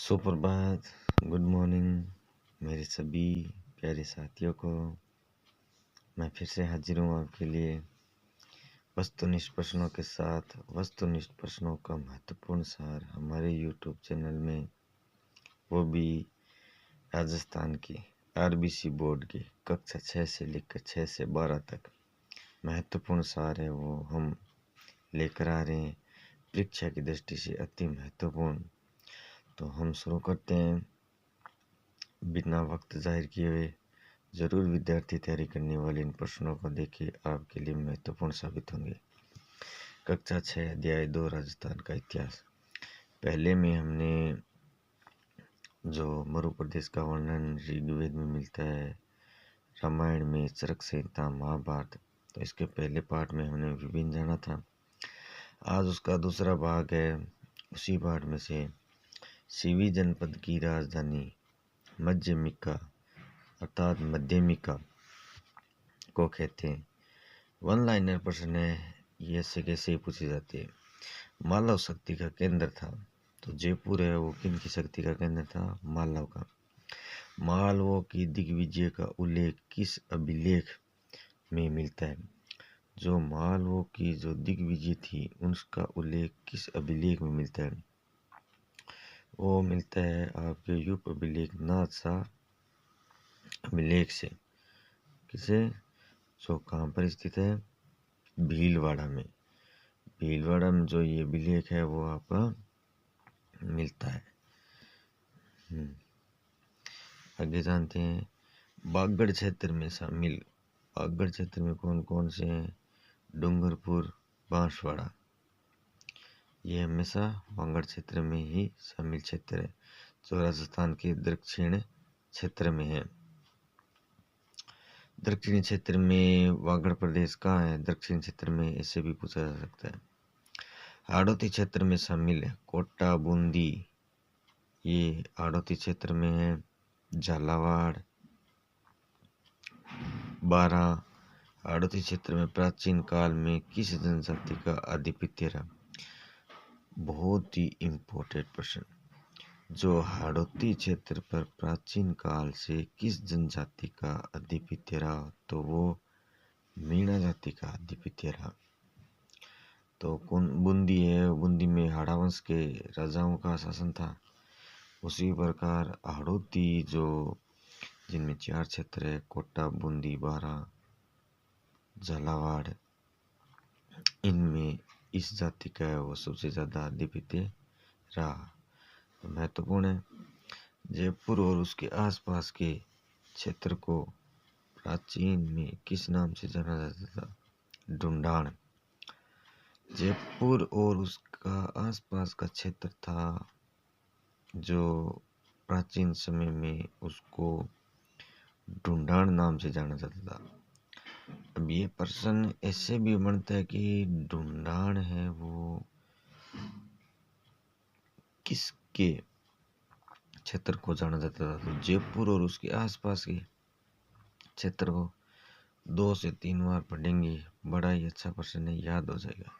सुप्रभात, good morning मेरे सभी प्यारे साथियों को। मैं फिर से हाजिर हूँ आपके लिए वस्तुनिष्ठ प्रश्नों के साथ। वस्तुनिष्ठ प्रश्नों का महत्वपूर्ण सार हमारे यूट्यूब चैनल में, वो भी राजस्थान की आरबीसी बोर्ड की कक्षा 6 से लेकर 6 से 12 तक महत्वपूर्ण सार है, वो हम लेकर आ रहे हैं। परीक्षा की दृष्टि से अति महत्वपूर्ण। तो हम शुरू करते हैं बिना वक्त जाहिर किए हुए। जरूर विद्यार्थी तैयारी करने वाले इन प्रश्नों को देखिए, आपके लिए महत्वपूर्ण साबित होंगे। कक्षा 6 अध्याय 2 राजस्थान का इतिहास। पहले में हमने जो मरु प्रदेश का वर्णन ऋग्वेद में मिलता है, रामायण में चरक संहिता, महाभारत, तो इसके पहले पाठ में हमने विभिन्न जाना था। आज उसका दूसरा भाग है। उसी पाठ में से सीवी जनपद की राजधानी मध्यमिका अर्थात मध्यमिका को कहते हैं। वन लाइनर प्रश्न है, ये ऐसे कैसे पूछे जाते हैं। मालव शक्ति का केंद्र था, तो जयपुर है वो किन की शक्ति का केंद्र था? मालव का। मालवों की दिग्विजय का उल्लेख किस अभिलेख में मिलता है? जो मालवों की जो दिग्विजय थी उसका उल्लेख किस अभिलेख में मिलता है? वो मिलता है आपके युग अभिलेख नाथसा अभिलेख से। किसे? जो कहाँ पर स्थित है? भीलवाड़ा में। भीलवाड़ा में जो ये अभिलेख है वो आपका मिलता है। आगे जानते हैं बागड़ क्षेत्र में शामिल। बागड़ क्षेत्र में कौन कौन से हैं? डूंगरपुर, बांसवाड़ा, ये हमेशा बागड़ क्षेत्र में ही शामिल क्षेत्र है, जो राजस्थान के दक्षिण क्षेत्र में है। दक्षिणी क्षेत्र में बागड़ प्रदेश कहाँ है? दक्षिण क्षेत्र में, ऐसे भी पूछा जा सकता है। हाड़ौती क्षेत्र में शामिल है कोटा, बूंदी, ये हाड़ौती क्षेत्र में है। झालावाड़, बारा, हाड़ौती क्षेत्र में प्राचीन काल में किस जनजाति का आधिपत्य रहा? बहुत ही इम्पोर्टेंट प्रश्न। जो हाड़ौती क्षेत्र पर प्राचीन काल से किस जनजाति का आधिपत्य रहा? तो वो मीणा जाति का आधिपत्य रहा। तो कौन? बूंदी है, बूंदी में हाड़ा वंश के राजाओं का शासन था। उसी प्रकार हाड़ौती जो जिनमें 4 क्षेत्र है, कोटा, बूंदी, बारा, झालावाड़, इनमें इस जाति का है वो सबसे ज्यादा आधिपत्य रहा। तो महत्वपूर्ण है। जयपुर और उसके आसपास के क्षेत्र को प्राचीन में किस नाम से जाना जाता था? ढूंढान। जयपुर और उसका आसपास का क्षेत्र था जो प्राचीन समय में उसको ढूंढान नाम से जाना जाता था। अब ये प्रश्न ऐसे भी बनता है कि ढूंढान है वो किसके क्षेत्र को जाना जाता था? तो जयपुर और उसके आसपास के क्षेत्र को 2 से 3 बार पढ़ेंगे, बड़ा ही अच्छा प्रश्न है, याद हो जाएगा।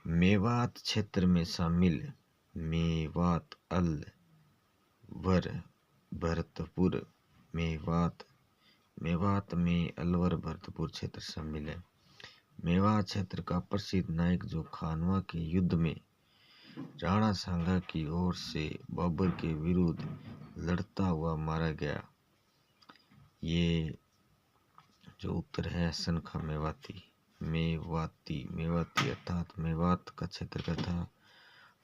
मेवात क्षेत्र में शामिल मेवात, अलवर, भरतपुर, मेवात में अलवर, भरतपुर क्षेत्र शामिल है। मेवात क्षेत्र का प्रसिद्ध नायक जो खानवा के युद्ध में राणा सांगा की ओर से बाबर के विरुद्ध लड़ता हुआ मारा गया, ये जो उत्तर है सनखा मेवाती। मेवाती अर्थात मेवात का क्षेत्र का था।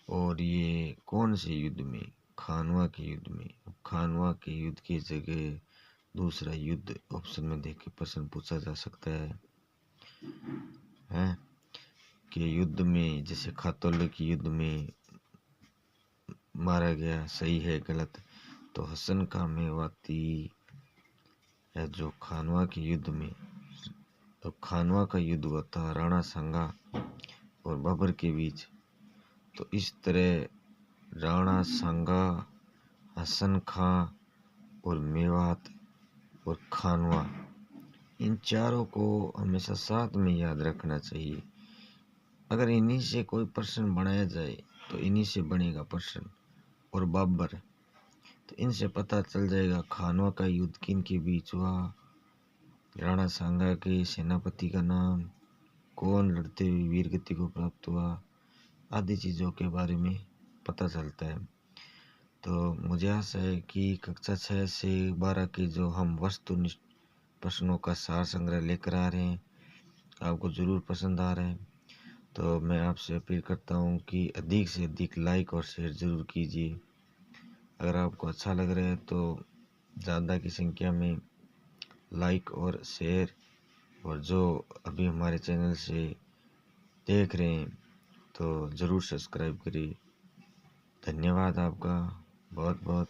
और ये कौन से युद्ध में? खानवा के युद्ध में। खानवा के युद्ध की जगह दूसरा युद्ध ऑप्शन में देख के प्रश्न पूछा जा सकता है कि युद्ध में, जैसे खातौल के युद्ध में मारा गया, सही है गलत? तो हसन का मेवाती है जो खानवा के युद्ध में, तो खानवा का युद्ध हुआ था राणा सांगा और बाबर के बीच। तो इस तरह राणा सांगा, हसन खां और मेवात और खानवा, इन चारों को हमेशा साथ में याद रखना चाहिए। अगर इन्हीं से कोई प्रश्न बनाया जाए तो इन्हीं से बनेगा प्रश्न। और बाबर। तो इनसे पता चल जाएगा खानवा का युद्ध किन के बीच हुआ, राणा सांगा के सेनापति का नाम, कौन लड़ते हुए वीरगति को प्राप्त हुआ, आदि चीज़ों के बारे में पता चलता है। तो मुझे आशा है कि कक्षा 6 से 12 के जो हम वस्तुनिष्ठ प्रश्नों का सार संग्रह लेकर आ रहे हैं आपको ज़रूर पसंद आ रहा है। तो मैं आपसे अपील करता हूँ कि अधिक से अधिक लाइक और शेयर ज़रूर कीजिए। अगर आपको अच्छा लग रहा है तो ज़्यादा की संख्या में लाइक और शेयर, और जो अभी हमारे चैनल से देख रहे हैं तो ज़रूर सब्सक्राइब करिए। धन्यवाद आपका बहुत बहुत।